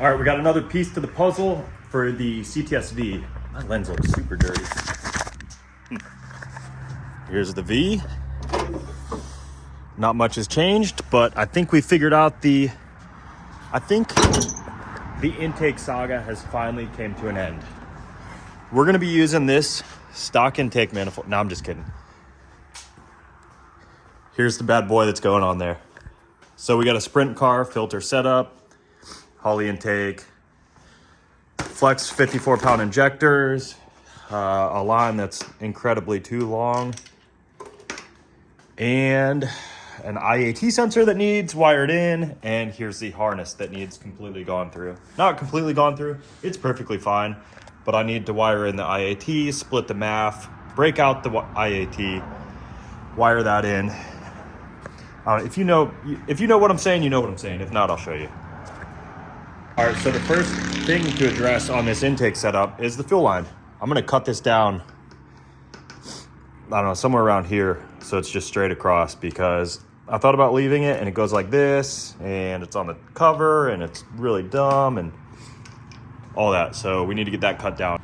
All right, we got another piece to the puzzle for the Cts-V. My lens looks super dirty. Here's the V. Not much has changed, but I think we figured out the intake saga has finally came to an end. We're gonna be using this stock intake manifold. No, I'm just kidding. Here's the bad boy that's going on there. So we got a sprint car filter setup, Holley intake, flex 54-pound injectors, a line that's incredibly too long, and an IAT sensor that needs wired in, and here's the harness that needs completely gone through. Not completely gone through, it's perfectly fine, but I need to wire in the IAT, split the MAF, break out the IAT, wire that in. If you know what I'm saying, you know what I'm saying. If not, I'll show you. All right, so the first thing to address on this intake setup is the fuel line. I'm gonna cut this down, I don't know, somewhere around here, so it's just straight across, because I thought about leaving it and it goes like this, and it's on the cover, and it's really dumb, and all that, so we need to get that cut down.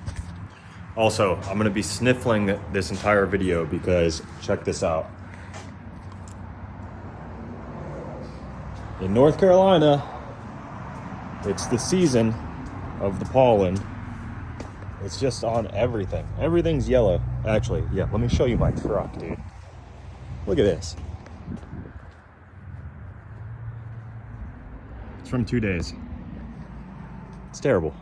Also, I'm gonna be sniffling this entire video because check this out. In North Carolina, it's the season of the pollen. It's just on everything. Everything's yellow. Actually, yeah, let me show you my truck, dude. Look at this. It's from 2 days. It's terrible.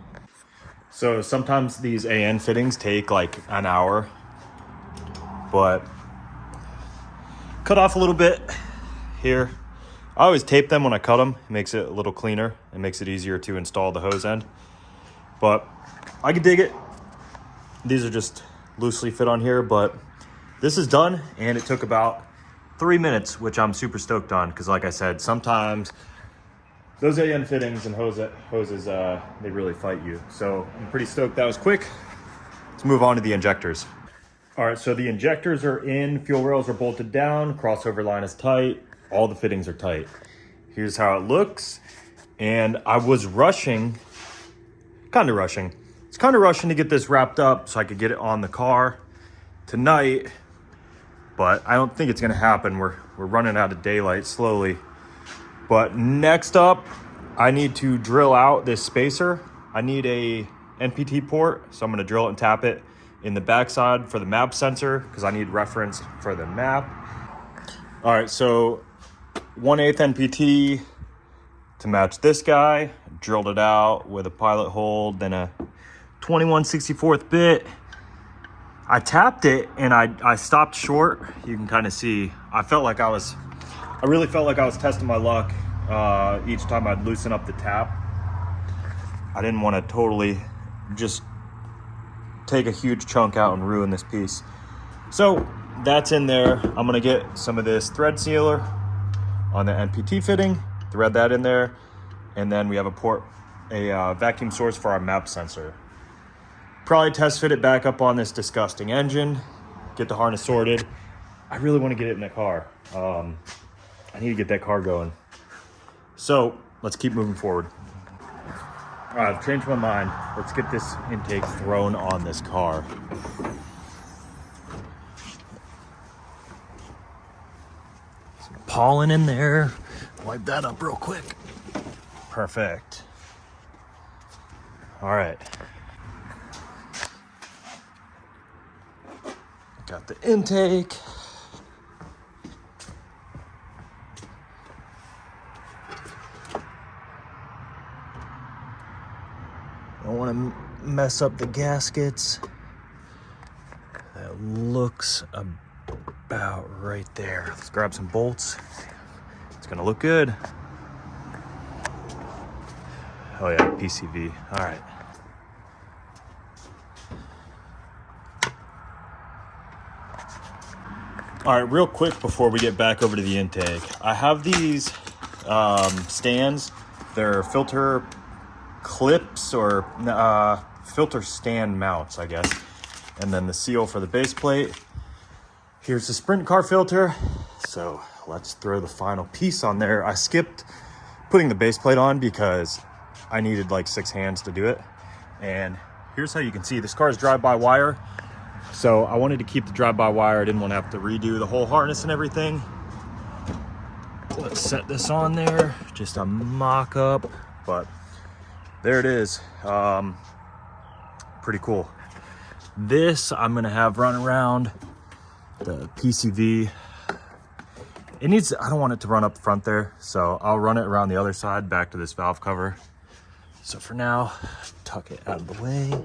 So sometimes these AN fittings take like an hour, but cut off a little bit here. I always tape them when I cut them. It makes it a little cleaner. It makes it easier to install the hose end. But I can dig it. These are just loosely fit on here, but this is done, and it took about 3 minutes, which I'm super stoked on, because like I said, sometimes those AN fittings and hoses, they really fight you. So I'm pretty stoked that was quick. Let's move on to the injectors. All right, so the injectors are in, fuel rails are bolted down, crossover line is tight, all the fittings are tight. Here's how it looks. And I was rushing, kind of rushing. It's kind of rushing to get this wrapped up so I could get it on the car tonight, but I don't think it's gonna happen. We're running out of daylight slowly. But next up, I need to drill out this spacer. I need a NPT port, so I'm gonna drill it and tap it in the backside for the map sensor, because I need reference for the map. All right, so 1/8 NPT to match this guy. Drilled it out with a pilot hole, then a 21/64 bit. I tapped it and I stopped short. You can kind of see, I really felt like I was testing my luck each time I'd loosen up the tap. I didn't want to totally just take a huge chunk out and ruin this piece. So that's in there. I'm gonna get some of this thread sealer on the NPT fitting, thread that in there, and then we have a vacuum source for our map sensor. Probably test fit it back up on this disgusting engine, get the harness sorted. I really want to get it in the car. I need to get that car going. So let's keep moving forward. All right, I've changed my mind. Let's get this intake thrown on this car. Pollen in there. Wipe that up real quick. Perfect. All right. Got the intake. Don't want to mess up the gaskets. That looks about right there. Let's grab some bolts. It's gonna look good. Oh yeah, PCV. All right. All right, real quick before we get back over to the intake, I have these stands. They're filter clips or filter stand mounts, I guess. And then the seal for the base plate. Here's the sprint car filter. So let's throw the final piece on there. I skipped putting the base plate on because I needed like 6 hands to do it. And here's how you can see this car is drive-by-wire. So I wanted to keep the drive-by-wire. I didn't want to have to redo the whole harness and everything. Let's set this on there, just a mock-up, but there it is. Pretty cool. This I'm gonna have run around the PCV. It needs, I don't want it to run up front there, so I'll run it around the other side back to this valve cover. So for now, tuck it out of the way.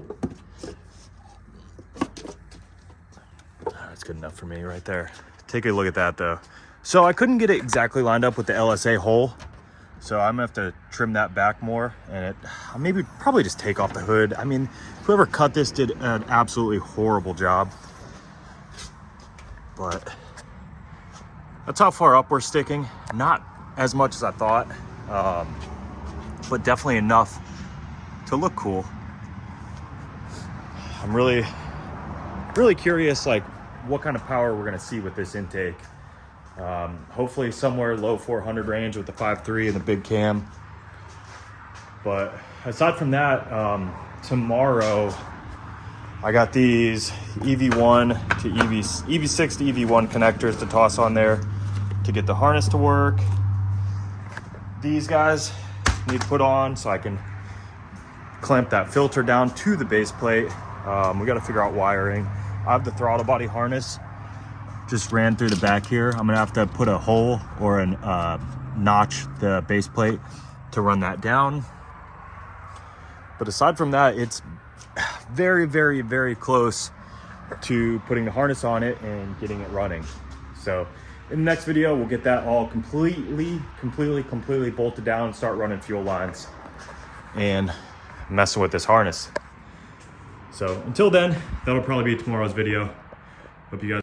That's good enough for me right there. Take a look at that though. So I couldn't get it exactly lined up with the LSA hole, so I'm gonna have to trim that back more, and probably just take off the hood. I mean, whoever cut this did an absolutely horrible job, but that's how far up we're sticking. Not as much as I thought, but definitely enough to look cool. I'm really curious, like, what kind of power we're gonna see with this intake. Hopefully somewhere low 400 range with the 5.3 and the big cam. But aside from that, tomorrow I got these EV1 to EV6 to EV1 connectors to toss on there to get the harness to work. These guys need put on so I can clamp that filter down to the base plate. We got to figure out wiring. I have the throttle body harness just ran through the back here. I'm gonna have to put a hole or a notch the base plate to run that down. But aside from that, it's very, very, very close to putting the harness on it and getting it running. So in the next video, we'll get that all completely bolted down and start running fuel lines and messing with this harness. So until then, that'll probably be tomorrow's video. Hope you guys